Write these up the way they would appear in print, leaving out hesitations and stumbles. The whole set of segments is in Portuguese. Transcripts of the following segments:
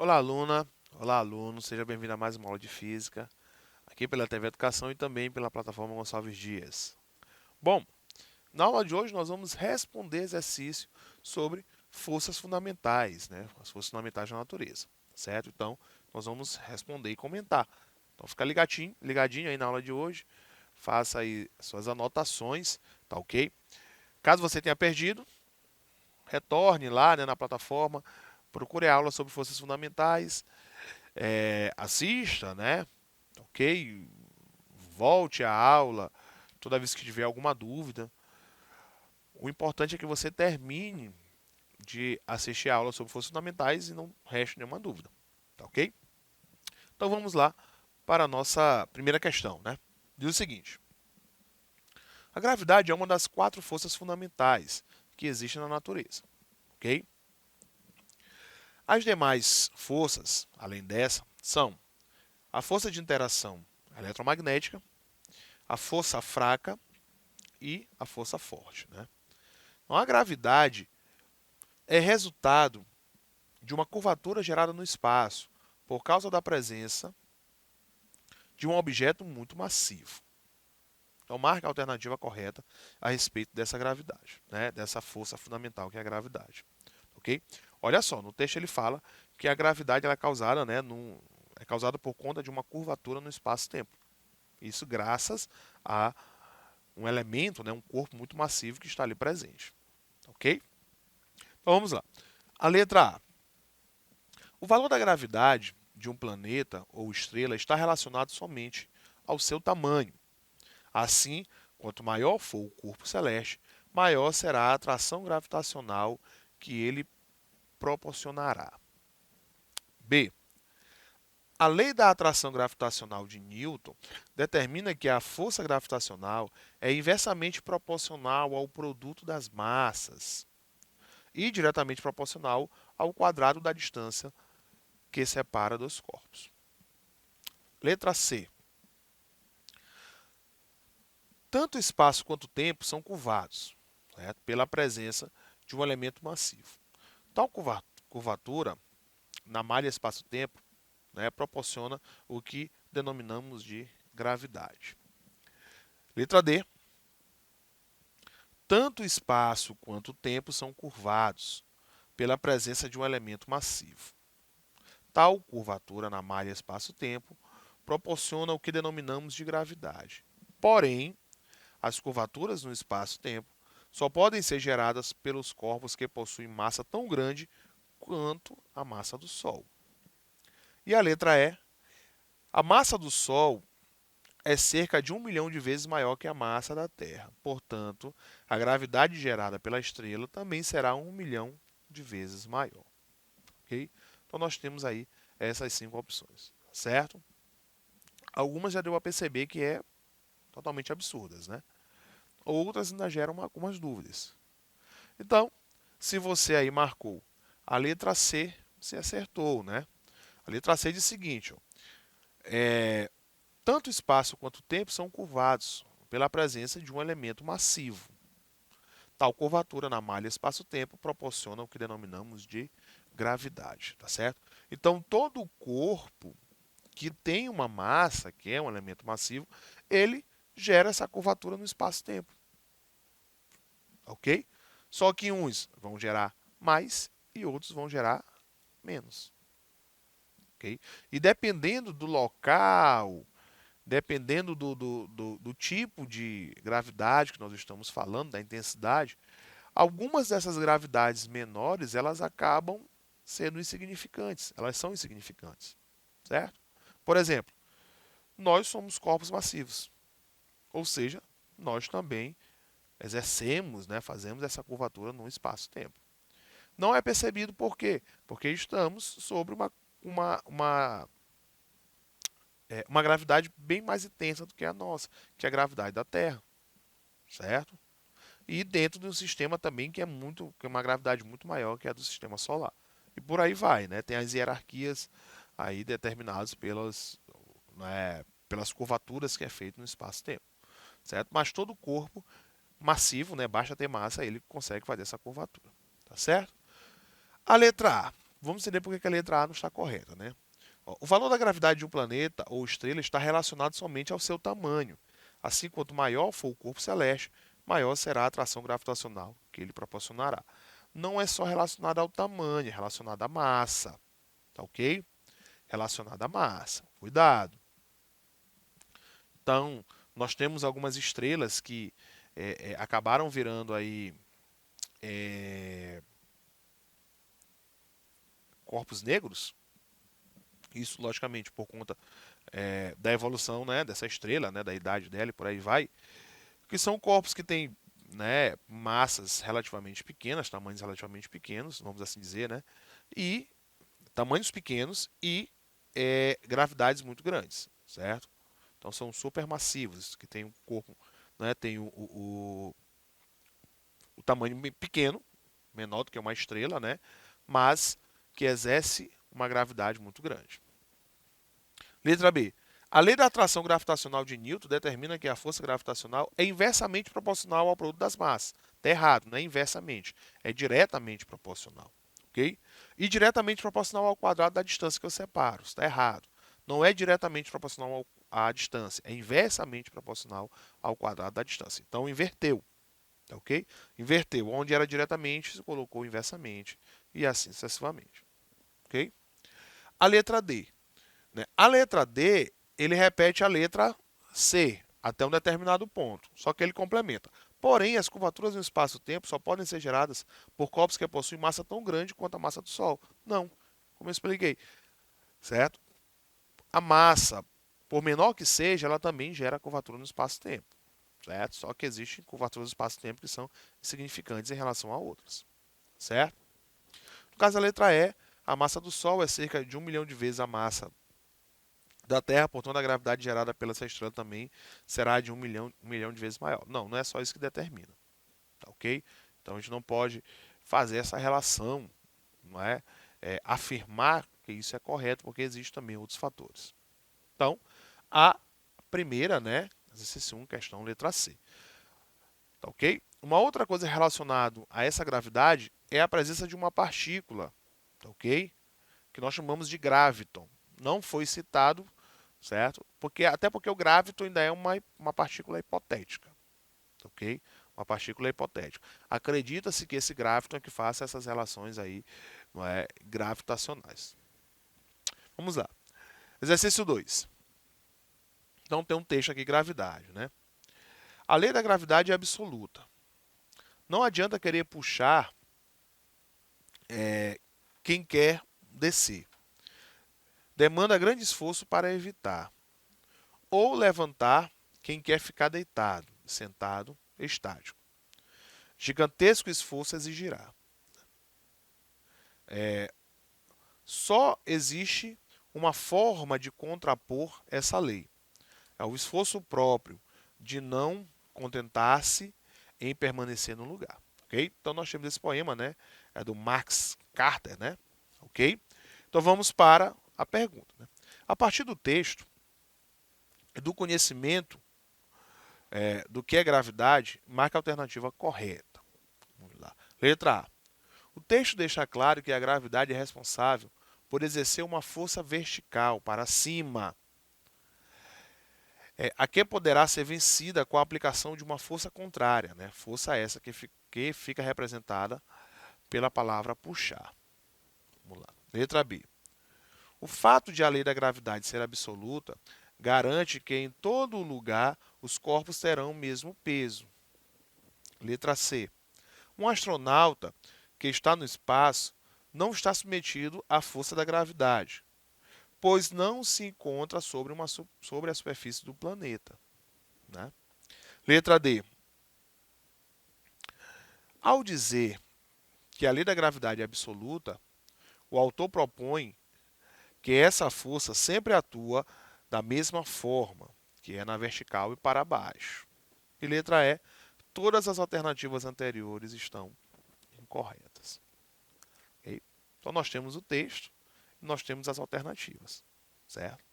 Olá, aluna. Olá, aluno. Seja bem-vindo a mais uma aula de física, aqui pela TV Educação e também pela plataforma Gonçalves Dias. Bom, na aula de hoje nós vamos responder exercício sobre forças fundamentais, né? As forças fundamentais da natureza, certo? Então, nós vamos responder e comentar. Então, fica ligadinho aí na aula de hoje, faça aí suas anotações, tá ok? Caso você tenha perdido, retorne lá, né, na plataforma, procure a aula sobre forças fundamentais, assista, né? Ok? Volte à aula toda vez que tiver alguma dúvida. O importante é que você termine de assistir a aula sobre forças fundamentais e não reste nenhuma dúvida. Tá ok? Então vamos lá para a nossa primeira questão, né? Diz o seguinte: a gravidade é uma das 4 forças fundamentais que existem na natureza, ok? As demais forças, além dessa, são a força de interação eletromagnética, a força fraca e a força forte, né? Então, a gravidade é resultado de uma curvatura gerada no espaço por causa da presença de um objeto muito massivo. Então, marque a alternativa correta a respeito dessa gravidade, né? Dessa força fundamental que é a gravidade. Ok? Olha só, no texto ele fala que a gravidade ela é causada, né, é causada por conta de uma curvatura no espaço-tempo. Isso graças a um elemento, né, um corpo muito massivo que está ali presente. Ok? Então vamos lá. A letra A. O valor da gravidade de um planeta ou estrela está relacionado somente ao seu tamanho. Assim, quanto maior for o corpo celeste, maior será a atração gravitacional que ele proporcionará. B. A lei da atração gravitacional de Newton determina que a força gravitacional é inversamente proporcional ao produto das massas e diretamente proporcional ao quadrado da distância que separa dos corpos. Letra C. Tanto o espaço quanto o tempo são curvados, certo? Pela presença de um elemento massivo. Tal curvatura na malha espaço-tempo, né, proporciona o que denominamos de gravidade. Letra D. Tanto o espaço quanto o tempo são curvados pela presença de um elemento massivo. Tal curvatura na malha espaço-tempo proporciona o que denominamos de gravidade. Porém, as curvaturas no espaço-tempo só podem ser geradas pelos corpos que possuem massa tão grande quanto a massa do Sol. E a letra E. A massa do Sol é cerca de 1 milhão de vezes maior que a massa da Terra. Portanto, a gravidade gerada pela estrela também será 1 milhão de vezes maior. Ok? Então, nós temos aí essas 5 opções. Certo? Algumas já deu a perceber que é totalmente absurdas, né? Outras ainda geram algumas dúvidas. Então, se você aí marcou a letra C, você acertou, né? A letra C diz o seguinte, ó, tanto o espaço quanto o tempo são curvados pela presença de um elemento massivo. Tal curvatura na malha espaço-tempo proporciona o que denominamos de gravidade, tá certo? Então, todo corpo que tem uma massa, que é um elemento massivo, ele gera essa curvatura no espaço-tempo, ok? Só que uns vão gerar mais e outros vão gerar menos, ok? E dependendo do local, dependendo do tipo de gravidade que nós estamos falando, da intensidade, algumas dessas gravidades menores, elas acabam sendo insignificantes, elas são insignificantes, certo? Por exemplo, nós somos corpos massivos, ou seja, nós também exercemos, né, fazemos essa curvatura no espaço-tempo. Não é percebido por quê? Porque estamos sobre uma gravidade bem mais intensa do que a nossa, que é a gravidade da Terra, certo? E dentro de um sistema também que é uma gravidade muito maior que a do sistema solar. E por aí vai, né? Tem as hierarquias aí determinadas pelas curvaturas que é feito no espaço-tempo, certo? Mas todo corpo massivo, né, basta ter massa, ele consegue fazer essa curvatura, tá certo? A letra A. vamos entender por que a letra A não está correta, né? Ó, o valor da gravidade de um planeta ou estrela está relacionado somente ao seu tamanho. Assim, quanto maior for o corpo celeste, maior será a atração gravitacional que ele proporcionará. Não é só relacionado ao tamanho, é relacionado à massa, tá ok? Relacionado à massa. Cuidado. Então, nós temos algumas estrelas que acabaram virando aí corpos negros. Isso, logicamente, por conta da evolução, né, dessa estrela, né, da idade dela e por aí vai, que são corpos que têm, né, massas relativamente pequenas, tamanhos relativamente pequenos, vamos assim dizer, né, e tamanhos pequenos e gravidades muito grandes, certo? Então são supermassivos, que tem um corpo, né, tem o tamanho pequeno, menor do que uma estrela, né, mas que exerce uma gravidade muito grande. Letra B. A lei da atração gravitacional de Newton determina que a força gravitacional é inversamente proporcional ao produto das massas. Está errado, não é inversamente, é diretamente proporcional. Ok? E diretamente proporcional ao quadrado da distância que eu separo. Está errado. Não é diretamente proporcional à distância, é inversamente proporcional ao quadrado da distância. Então, inverteu. Tá ok? Inverteu. Onde era diretamente, se colocou inversamente. E assim sucessivamente. Ok? A letra D. Né? A letra D, ele repete a letra C até um determinado ponto, só que ele complementa. Porém, as curvaturas no espaço-tempo só podem ser geradas por corpos que possuem massa tão grande quanto a massa do Sol. Não, como eu expliquei, certo? A massa, por menor que seja, ela também gera curvatura no espaço-tempo, certo? Só que existem curvaturas no espaço-tempo que são insignificantes em relação a outras, certo? No caso da letra E, a massa do Sol é cerca de 1 milhão de vezes a massa da Terra, portanto a gravidade gerada pela essa estrela também será de 1 milhão de vezes maior. Não, não é só isso que determina, tá ok? Então a gente não pode fazer essa relação, não é? Afirmar que isso é correto, porque existem também outros fatores. Então, a primeira, né? Exercício 1, questão letra C. Tá ok? Uma outra coisa relacionada a essa gravidade é a presença de uma partícula, tá ok? Que nós chamamos de graviton. Não foi citado, certo? Até porque o gravito ainda é uma partícula hipotética, ok? Uma partícula hipotética. Acredita-se que esse gravito é que faça essas relações aí, não é, gravitacionais. Vamos lá. Exercício 2. Então tem um texto aqui, gravidade, né? A lei da gravidade é absoluta. Não adianta querer puxar quem quer descer. Demanda grande esforço para evitar. Ou levantar quem quer ficar deitado, sentado, estático. Gigantesco esforço exigirá. Só existe uma forma de contrapor essa lei. É o esforço próprio de não contentar-se em permanecer no lugar. Ok? Então nós temos esse poema, né? É do Max Carter, né? Ok? Então vamos para a pergunta. Né? A partir do texto, do conhecimento do que é gravidade, marca a alternativa correta. Vamos lá. Letra A. O texto deixa claro que a gravidade é responsável por exercer uma força vertical para cima, a que poderá ser vencida com a aplicação de uma força contrária, né? Força essa que fica representada pela palavra puxar. Vamos lá. Letra B. O fato de a lei da gravidade ser absoluta garante que em todo lugar os corpos terão o mesmo peso. Letra C. Um astronauta que está no espaço não está submetido à força da gravidade, pois não se encontra sobre a superfície do planeta. Né? Letra D. Ao dizer que a lei da gravidade é absoluta, o autor propõe que essa força sempre atua da mesma forma, que é na vertical e para baixo. E letra E. Todas as alternativas anteriores estão incorretas. Okay? Então nós temos o texto e nós temos as alternativas, certo?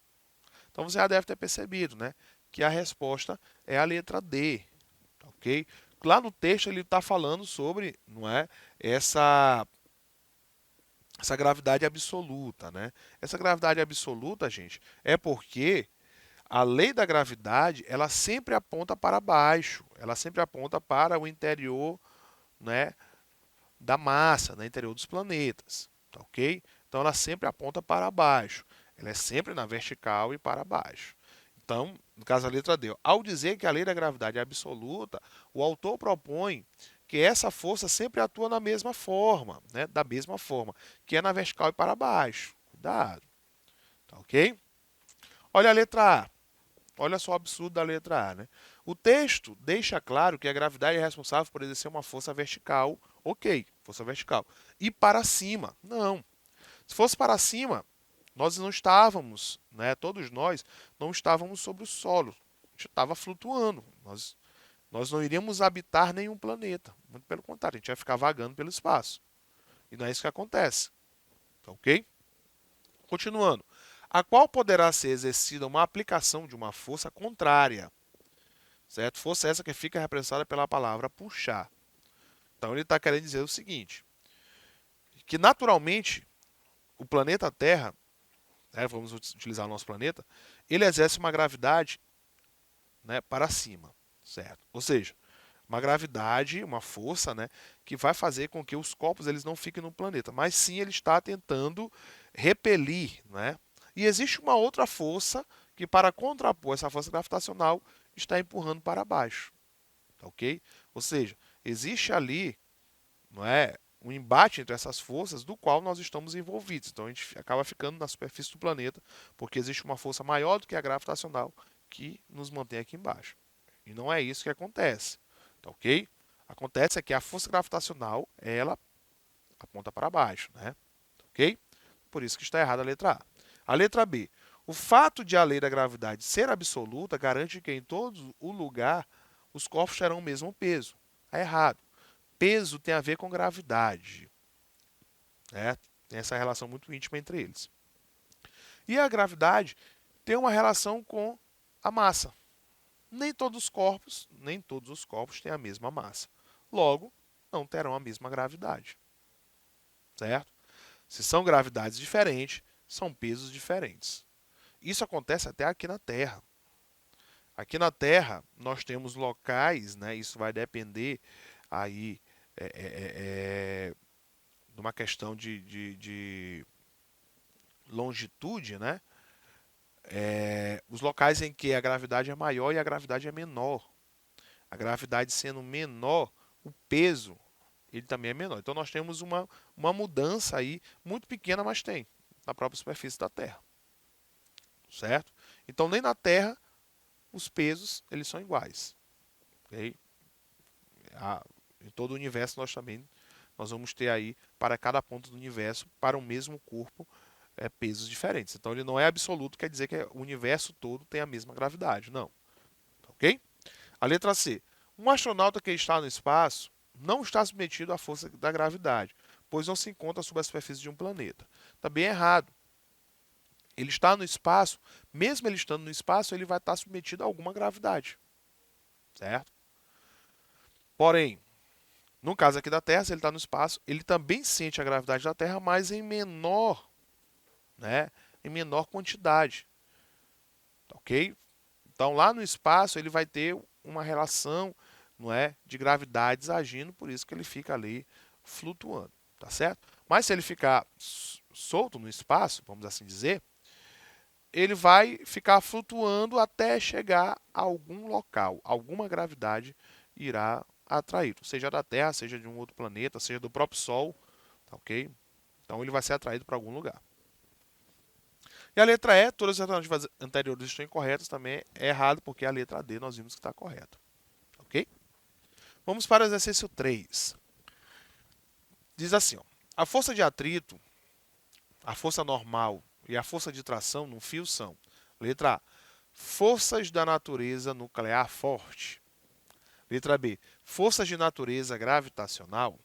Então você já deve ter percebido, né, que a resposta é a letra D, ok? Lá no texto ele está falando sobre, não é, essa essa gravidade absoluta, né? Essa gravidade absoluta, gente, é porque a lei da gravidade, ela sempre aponta para baixo, ela sempre aponta para o interior, né, da massa, no interior dos planetas, tá ok? Então ela sempre aponta para baixo, ela é sempre na vertical e para baixo. Então, no caso da letra D, ao dizer que a lei da gravidade é absoluta, o autor propõe que essa força sempre atua na mesma forma, né? Da mesma forma, que é na vertical e para baixo. Cuidado, tá ok? Olha a letra A. Olha só o absurdo da letra A, né? O texto deixa claro que a gravidade é responsável por exercer uma força vertical, ok, força vertical, e para cima. Não. Se fosse para cima, nós não estávamos, né? Todos nós não estávamos sobre o solo. A gente estava flutuando. Nós não iríamos habitar nenhum planeta. Muito pelo contrário, a gente ia ficar vagando pelo espaço. E não é isso que acontece. Tá ok? Continuando. A qual poderá ser exercida uma aplicação de uma força contrária. Certo? Força essa que fica representada pela palavra puxar. Então ele está querendo dizer o seguinte: que naturalmente o planeta Terra, né, vamos utilizar o nosso planeta, ele exerce uma gravidade, né, para cima, certo? Ou seja, uma gravidade, uma força, né, que vai fazer com que os corpos eles não fiquem no planeta, mas sim ele está tentando repelir, né? E existe uma outra força que para contrapor essa força gravitacional está empurrando para baixo, tá ok? Ou seja, existe ali, não é, um embate entre essas forças do qual nós estamos envolvidos. Então a gente acaba ficando na superfície do planeta porque existe uma força maior do que a gravitacional que nos mantém aqui embaixo. E não é isso que acontece, tá ok? Acontece é que a força gravitacional, ela aponta para baixo, né? Tá ok? Por isso que está errada a letra A. A letra B. O fato de a lei da gravidade ser absoluta garante que em todo o lugar os corpos terão o mesmo peso. É errado. Peso tem a ver com gravidade, né? Tem essa relação muito íntima entre eles. E a gravidade tem uma relação com a massa. Nem todos os corpos têm a mesma massa. Logo, não terão a mesma gravidade, certo? Se são gravidades diferentes, são pesos diferentes. Isso acontece até aqui na Terra. Aqui na Terra, nós temos locais, né? Isso vai depender aí de uma questão de longitude, né? Os locais em que a gravidade é maior e a gravidade é menor. A gravidade sendo menor, o peso ele também é menor. Então nós temos uma mudança aí muito pequena, mas tem na própria superfície da Terra, certo? Então nem na Terra os pesos eles são iguais, ok? Em todo o universo nós vamos ter aí para cada ponto do universo para o mesmo corpo pesos diferentes. Então ele não é absoluto, quer dizer que o universo todo tem a mesma gravidade, não, ok? A letra C. Um astronauta que está no espaço não está submetido à força da gravidade, pois não se encontra sob a superfície de um planeta. Também é errado. Ele está no espaço, mesmo ele estando no espaço, ele vai estar submetido a alguma gravidade, certo? Porém, no caso aqui da Terra, se ele está no espaço, ele também sente a gravidade da Terra, mas em menor, né? Em menor quantidade, ok? Então, lá no espaço, ele vai ter uma relação, não é, de gravidades agindo, por isso que ele fica ali flutuando, tá certo? Mas se ele ficar solto no espaço, vamos assim dizer, ele vai ficar flutuando até chegar a algum local, alguma gravidade irá atraí-lo, seja da Terra, seja de um outro planeta, seja do próprio Sol, tá ok? Então ele vai ser atraído para algum lugar. E a letra E, todas as alternativas anteriores estão incorretas, também é errado, porque a letra D nós vimos que está correta. Ok? Vamos para o exercício 3. Diz assim, ó, a força de atrito, a força normal e a força de tração num fio são, letra A, forças da natureza nuclear forte. Letra B, forças de natureza gravitacional.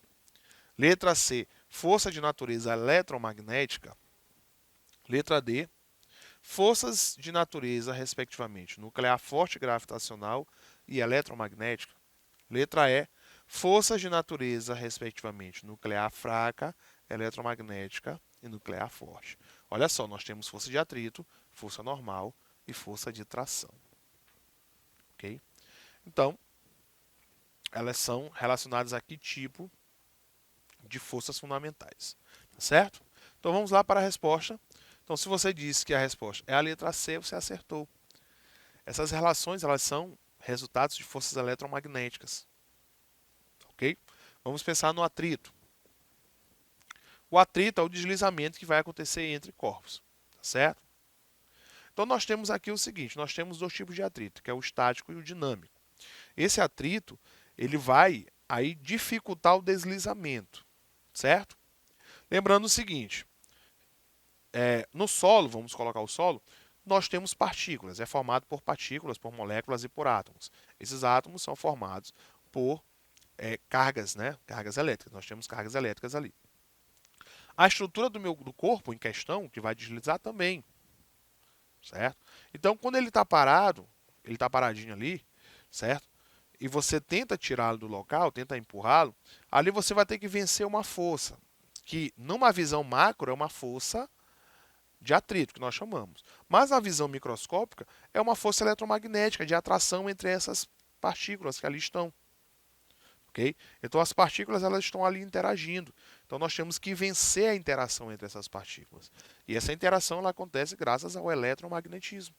Letra C, força de natureza eletromagnética. Letra D, forças de natureza, respectivamente, nuclear forte gravitacional e eletromagnética. Letra E, forças de natureza, respectivamente, nuclear fraca, eletromagnética e nuclear forte. Olha só, nós temos força de atrito, força normal e força de tração. Ok? Então, elas são relacionadas a que tipo de forças fundamentais. Tá certo? Então vamos lá para a resposta. Então, se você disse que a resposta é a letra C, você acertou. Essas relações elas são resultados de forças eletromagnéticas. Ok? Vamos pensar no atrito. O atrito é o deslizamento que vai acontecer entre corpos. Tá certo? Então nós temos aqui o seguinte, nós temos dois tipos de atrito, que é o estático e o dinâmico. Esse atrito, ele vai aí dificultar o deslizamento, certo? Lembrando o seguinte, no solo, vamos colocar o solo, nós temos partículas, é formado por partículas, por moléculas e por átomos. Esses átomos são formados por cargas, né? Cargas elétricas, nós temos cargas elétricas ali. A estrutura do corpo em questão, que vai deslizar também, certo? Então, quando ele está parado, ele está paradinho ali, certo? E você tenta tirá-lo do local, tenta empurrá-lo, ali você vai ter que vencer uma força, que numa visão macro é uma força de atrito, que nós chamamos. Mas na visão microscópica é uma força eletromagnética de atração entre essas partículas que ali estão. Okay? Então as partículas elas estão ali interagindo. Então nós temos que vencer a interação entre essas partículas. E essa interação ela acontece graças ao eletromagnetismo.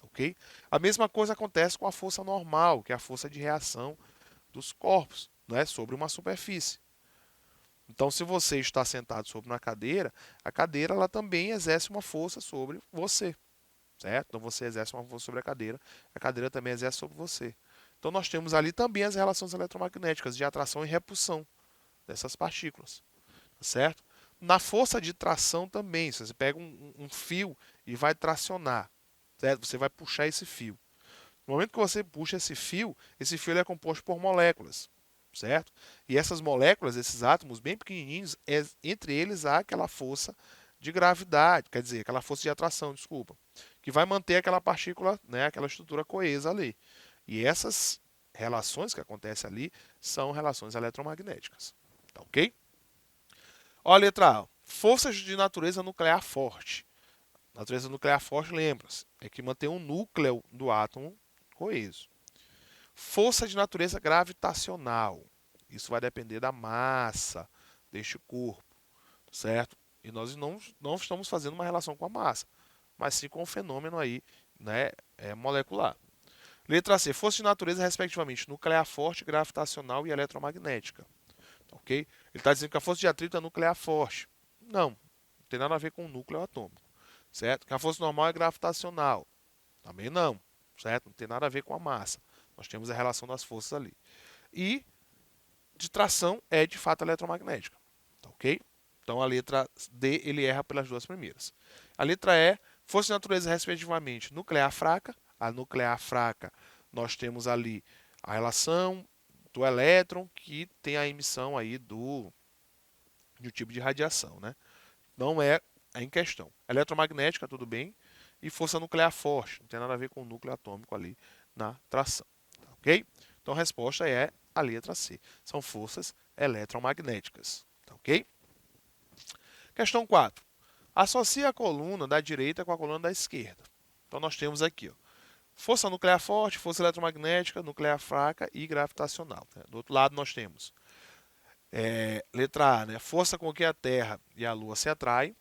Okay? A mesma coisa acontece com a força normal, que é a força de reação dos corpos, né, sobre uma superfície. Então, se você está sentado sobre uma cadeira, a cadeira ela também exerce uma força sobre você, certo? Então, você exerce uma força sobre a cadeira também exerce sobre você. Então, nós temos ali também as relações eletromagnéticas de atração e repulsão dessas partículas, certo? Na força de tração também, se você pega um fio e vai tracionar, certo? Você vai puxar esse fio. No momento que você puxa esse fio ele é composto por moléculas, certo? E essas moléculas, esses átomos bem pequenininhos, entre eles há aquela força de gravidade, quer dizer, aquela força de atração, desculpa, que vai manter aquela partícula, né, aquela estrutura coesa ali. E essas relações que acontecem ali são relações eletromagnéticas. Tá ok? Olha a letra A. Forças de natureza nuclear forte. Natureza nuclear forte, lembra-se, é que mantém o núcleo do átomo coeso. Força de natureza gravitacional. Isso vai depender da massa deste corpo, certo? E nós não estamos fazendo uma relação com a massa, mas sim com o fenômeno aí, né, molecular. Letra C. Força de natureza, respectivamente, nuclear forte, gravitacional e eletromagnética. Ok? Ele está dizendo que a força de atrito é nuclear forte. Não tem nada a ver com o núcleo atômico, certo? Que a força normal é gravitacional. Também não, certo? Não tem nada a ver com a massa. Nós temos a relação das forças ali. E de tração é de fato eletromagnética. Tá ok? Então a letra D ele erra pelas duas primeiras. A letra E, força de natureza respectivamente nuclear fraca. A nuclear fraca nós temos ali a relação do elétron que tem a emissão aí do tipo de radiação, né? Não é em questão. Eletromagnética, tudo bem. E força nuclear forte, não tem nada a ver com o núcleo atômico ali na tração. Tá ok? Então a resposta é a letra C. São forças eletromagnéticas. Tá ok? Questão 4. Associa a coluna da direita com a coluna da esquerda. Então nós temos aqui, ó, força nuclear forte, força eletromagnética, nuclear fraca e gravitacional. Né? Do outro lado nós temos letra A, né? Força com que a Terra e a Lua se atraem.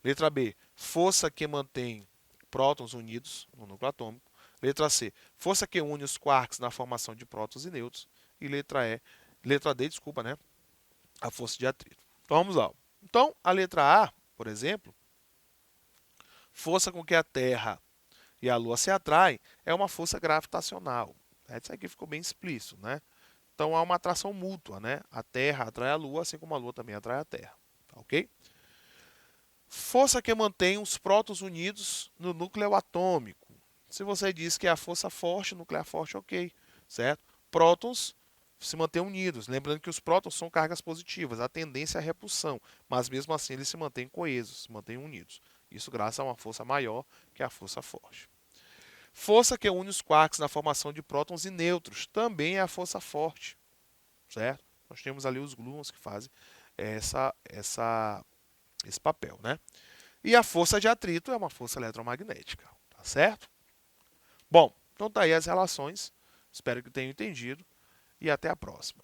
Letra B, força que mantém prótons unidos no núcleo atômico. Letra C, força que une os quarks na formação de prótons e nêutrons. E letra D, desculpa, né? A força de atrito. Então vamos lá. Então, a letra A, por exemplo, força com que a Terra e a Lua se atraem é uma força gravitacional. Isso aqui ficou bem explícito, né? Então há uma atração mútua, né? A Terra atrai a Lua, assim como a Lua também atrai a Terra. Tá ok? Força que mantém os prótons unidos no núcleo atômico. Se você diz que é a força forte, nuclear forte, ok, certo? Prótons se mantêm unidos. Lembrando que os prótons são cargas positivas, a tendência é a repulsão, mas mesmo assim eles se mantêm coesos, se mantêm unidos. Isso graças a uma força maior, que é a força forte. Força que une os quarks na formação de prótons e nêutrons, também é a força forte, certo? Nós temos ali os gluons que fazem essa esse papel, né? E a força de atrito é uma força eletromagnética, tá certo? Bom, então tá aí as relações. Espero que tenham entendido e até a próxima.